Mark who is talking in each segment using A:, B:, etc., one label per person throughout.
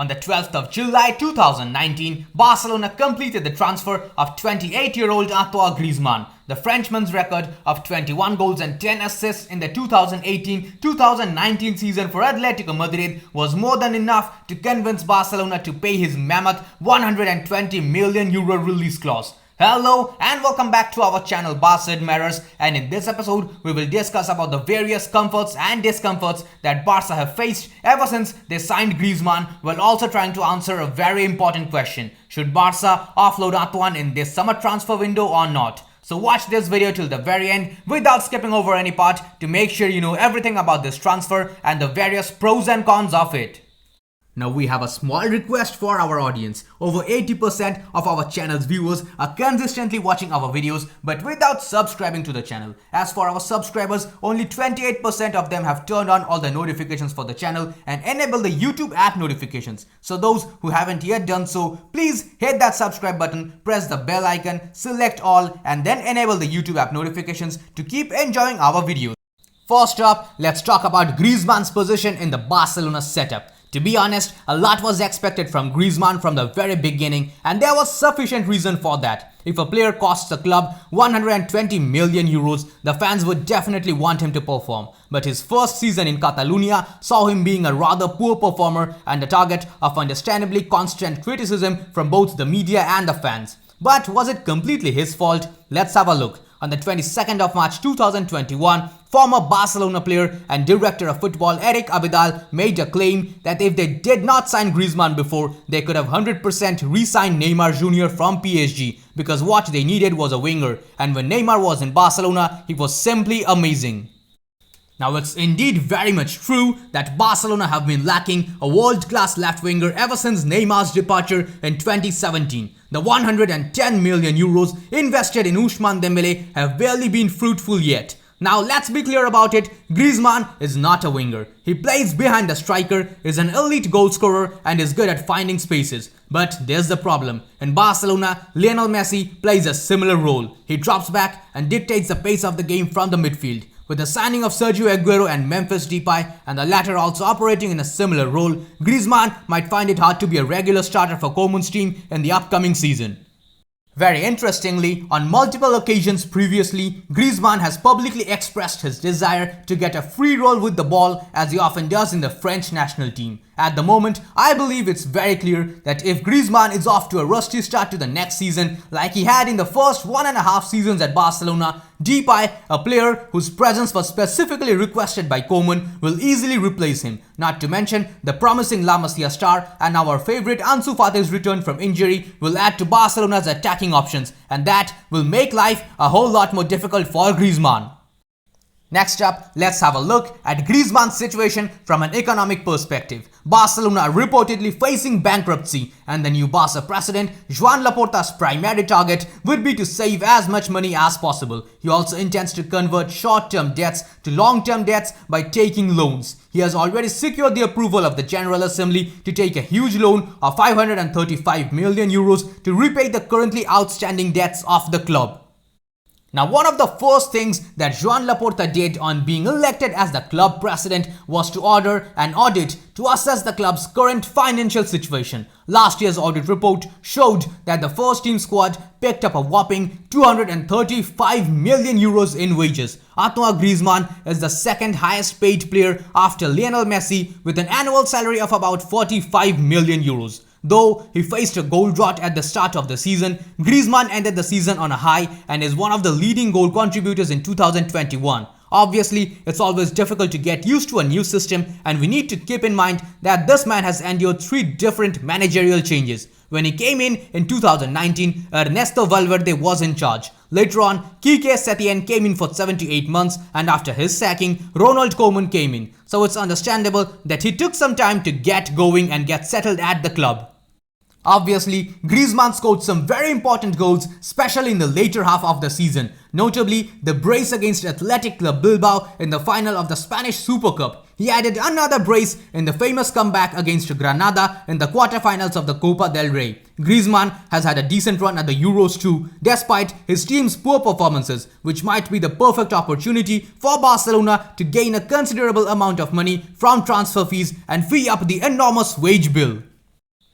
A: On the 12th of July 2019, Barcelona completed the transfer of 28-year-old Antoine Griezmann. The Frenchman's record of 21 goals and 10 assists in the 2018-2019 season for Atletico Madrid was more than enough to convince Barcelona to pay his mammoth €120 million release clause. Hello and welcome back to our channel Barça Matters, and in this episode we will discuss about the various comforts and discomforts that Barca have faced ever since they signed Griezmann, while also trying to answer a very important question: should Barca offload Antoine in this summer transfer window or not? So watch this video till the very end without skipping over any part to make sure you know everything about this transfer and the various pros and cons of it. Now we have a small request for our audience. Over 80% of our channel's viewers are consistently watching our videos but without subscribing to the channel. As for our subscribers, only 28% of them have turned on all the notifications for the channel and enabled the YouTube app notifications. So those who haven't yet done so, please hit that subscribe button, press the bell icon, select all, and then enable the YouTube app notifications to keep enjoying our videos. First up, let's talk about Griezmann's position in the Barcelona setup. To be honest, a lot was expected from Griezmann from the very beginning, and there was sufficient reason for that. If a player costs the club €120 million, the fans would definitely want him to perform. But his first season in Catalonia saw him being a rather poor performer and the target of understandably constant criticism from both the media and the fans. But was it completely his fault? Let's have a look. On the 22nd of March 2021, former Barcelona player and director of football Eric Abidal made a claim that if they did not sign Griezmann before, they could have 100% re-signed Neymar Jr. from PSG, because what they needed was a winger, and when Neymar was in Barcelona, he was simply amazing. Now it's indeed very much true that Barcelona have been lacking a world-class left winger ever since Neymar's departure in 2017. The €110 million invested in Ousmane Dembélé have barely been fruitful yet. Now let's be clear about it, Griezmann is not a winger. He plays behind the striker, is an elite goal scorer and is good at finding spaces. But there's the problem. In Barcelona, Lionel Messi plays a similar role. He drops back and dictates the pace of the game from the midfield. With the signing of Sergio Aguero and Memphis Depay, and the latter also operating in a similar role, Griezmann might find it hard to be a regular starter for Koeman's team in the upcoming season. Very interestingly, on multiple occasions previously, Griezmann has publicly expressed his desire to get a free role with the ball, as he often does in the French national team. At the moment, I believe it's very clear that if Griezmann is off to a rusty start to the next season, like he had in the first 1.5 seasons at Barcelona, Depay, a player whose presence was specifically requested by Koeman, will easily replace him. Not to mention, the promising La Masia star and our favorite Ansu Fati's return from injury will add to Barcelona's attacking options, and that will make life a whole lot more difficult for Griezmann. Next up, let's have a look at Griezmann's situation from an economic perspective. Barcelona are reportedly facing bankruptcy, and the new Barca president, Joan Laporta's primary target would be to save as much money as possible. He also intends to convert short-term debts to long-term debts by taking loans. He has already secured the approval of the General Assembly to take a huge loan of €535 million to repay the currently outstanding debts of the club. Now, one of the first things that Joan Laporta did on being elected as the club president was to order an audit to assess the club's current financial situation. Last year's audit report showed that the first team squad picked up a whopping €235 million in wages. Antoine Griezmann is the second highest paid player after Lionel Messi, with an annual salary of about €45 million. Though he faced a goal drought at the start of the season, Griezmann ended the season on a high and is one of the leading goal contributors in 2021. Obviously, it's always difficult to get used to a new system, and we need to keep in mind that this man has endured 3 different managerial changes. When he came in 2019, Ernesto Valverde was in charge. Later on, Quique Setien came in for 7 to 8 months, and after his sacking, Ronald Koeman came in. So it's understandable that he took some time to get going and get settled at the club. Obviously, Griezmann scored some very important goals, especially in the later half of the season, notably the brace against Athletic Club Bilbao in the final of the Spanish Super Cup. He added another brace in the famous comeback against Granada in the quarterfinals of the Copa del Rey. Griezmann has had a decent run at the Euros too, despite his team's poor performances, which might be the perfect opportunity for Barcelona to gain a considerable amount of money from transfer fees and free up the enormous wage bill.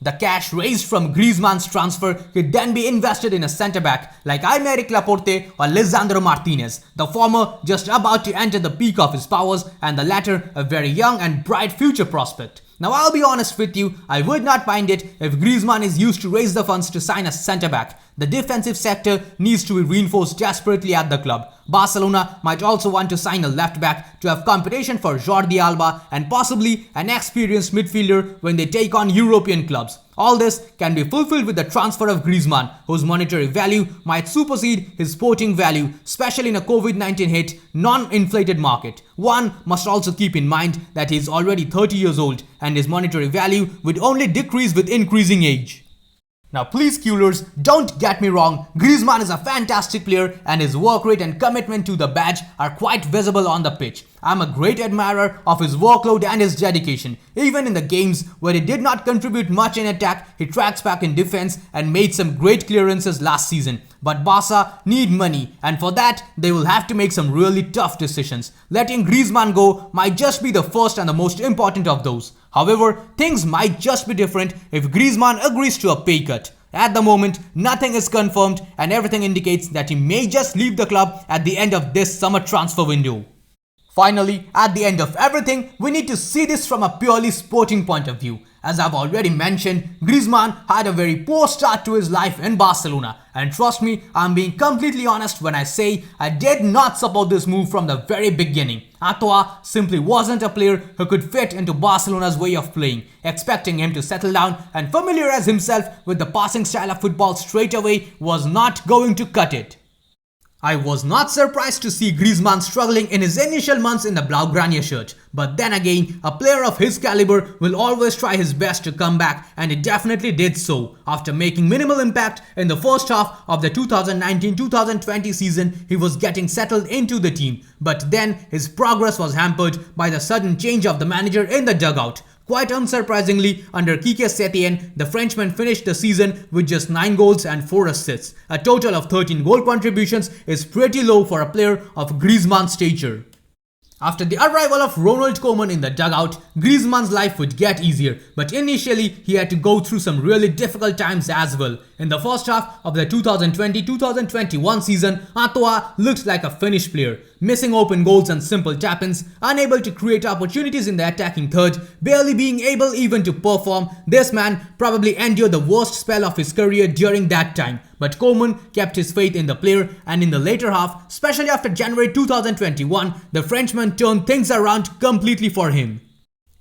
A: The cash raised from Griezmann's transfer could then be invested in a centre-back like Aymeric Laporta or Lisandro Martinez, the former just about to enter the peak of his powers and the latter a very young and bright future prospect. Now I'll be honest with you, I would not mind it if Griezmann is used to raise the funds to sign a centre-back. The defensive sector needs to be reinforced desperately at the club. Barcelona might also want to sign a left-back to have competition for Jordi Alba and possibly an experienced midfielder when they take on European clubs. All this can be fulfilled with the transfer of Griezmann, whose monetary value might supersede his sporting value, especially in a COVID-19 hit, non-inflated market. One must also keep in mind that he is already 30 years old and his monetary value would only decrease with increasing age. Now please Coolers, don't get me wrong, Griezmann is a fantastic player and his work rate and commitment to the badge are quite visible on the pitch. I'm a great admirer of his workload and his dedication. Even in the games where he did not contribute much in attack, he tracks back in defense and made some great clearances last season. But Barca need money and for that they will have to make some really tough decisions. Letting Griezmann go might just be the first and the most important of those. However, things might just be different if Griezmann agrees to a pay cut. At the moment, nothing is confirmed and everything indicates that he may just leave the club at the end of this summer transfer window. Finally, at the end of everything, we need to see this from a purely sporting point of view. As I've already mentioned, Griezmann had a very poor start to his life in Barcelona. And trust me, I'm being completely honest when I say I did not support this move from the very beginning. Antoine simply wasn't a player who could fit into Barcelona's way of playing. Expecting him to settle down and familiarize himself with the passing style of football straight away was not going to cut it. I was not surprised to see Griezmann struggling in his initial months in the Blaugrana shirt. But then again, a player of his caliber will always try his best to come back and he definitely did so. After making minimal impact in the first half of the 2019-2020 season, he was getting settled into the team. But then his progress was hampered by the sudden change of the manager in the dugout. Quite unsurprisingly, under Quique Setien, the Frenchman finished the season with just 9 goals and 4 assists. A total of 13 goal contributions is pretty low for a player of Griezmann's stature. After the arrival of Ronald Koeman in the dugout, Griezmann's life would get easier, but initially he had to go through some really difficult times as well. In the first half of the 2020-2021 season, Antoine looked like a finished player, missing open goals and simple tap-ins, unable to create opportunities in the attacking third, barely being able even to perform. This man probably endured the worst spell of his career during that time. But Koeman kept his faith in the player and in the later half, especially after January 2021, the Frenchman turned things around completely for him.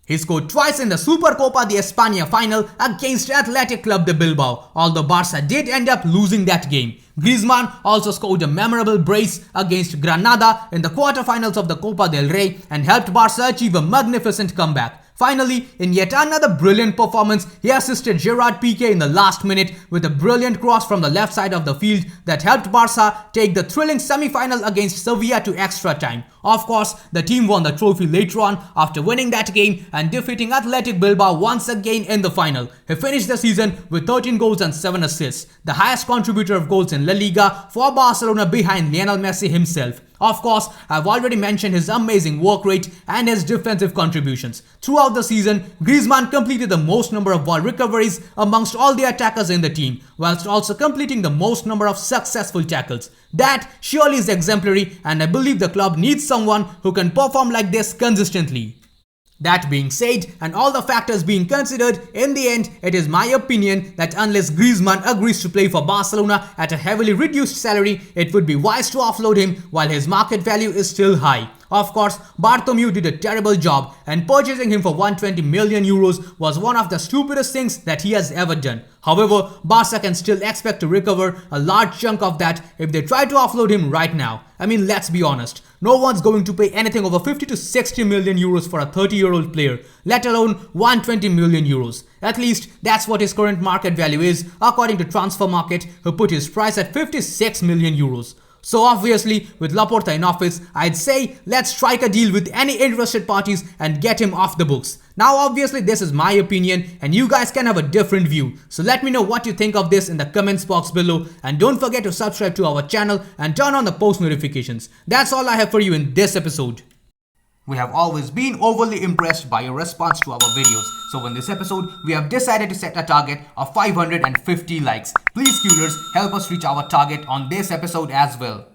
A: He scored twice in the Supercopa de España final against Athletic Club de Bilbao, although Barça did end up losing that game. Griezmann also scored a memorable brace against Granada in the quarterfinals of the Copa del Rey and helped Barça achieve a magnificent comeback. Finally, in yet another brilliant performance, he assisted Gerard Piqué in the last minute with a brilliant cross from the left side of the field that helped Barca take the thrilling semi-final against Sevilla to extra time. Of course, the team won the trophy later on after winning that game and defeating Athletic Bilbao once again in the final. He finished the season with 13 goals and 7 assists, the highest contributor of goals in La Liga for Barcelona behind Lionel Messi himself. Of course, I've already mentioned his amazing work rate and his defensive contributions. Throughout the season, Griezmann completed the most number of ball recoveries amongst all the attackers in the team, whilst also completing the most number of successful tackles. That surely is exemplary, and I believe the club needs someone who can perform like this consistently. That being said, and all the factors being considered, in the end, it is my opinion that unless Griezmann agrees to play for Barcelona at a heavily reduced salary, it would be wise to offload him while his market value is still high. Of course, Bartomeu did a terrible job, and purchasing him for 120 million euros was one of the stupidest things that he has ever done. However, Barca can still expect to recover a large chunk of that if they try to offload him right now. I mean, let's be honest. No one's going to pay anything over 50 to 60 million euros for a 30-year-old player, let alone 120 million euros. At least, that's what his current market value is, according to Transfer Market, who put his price at 56 million euros. So obviously, with Laporta in office, I'd say let's strike a deal with any interested parties and get him off the books. Now obviously this is my opinion and you guys can have a different view. So let me know what you think of this in the comments box below, and don't forget to subscribe to our channel and turn on the post notifications. That's all I have for you in this episode. We have always been overly impressed by your response to our videos. So in this episode, we have decided to set a target of 550 likes. Please, Qlers, help us reach our target on this episode as well.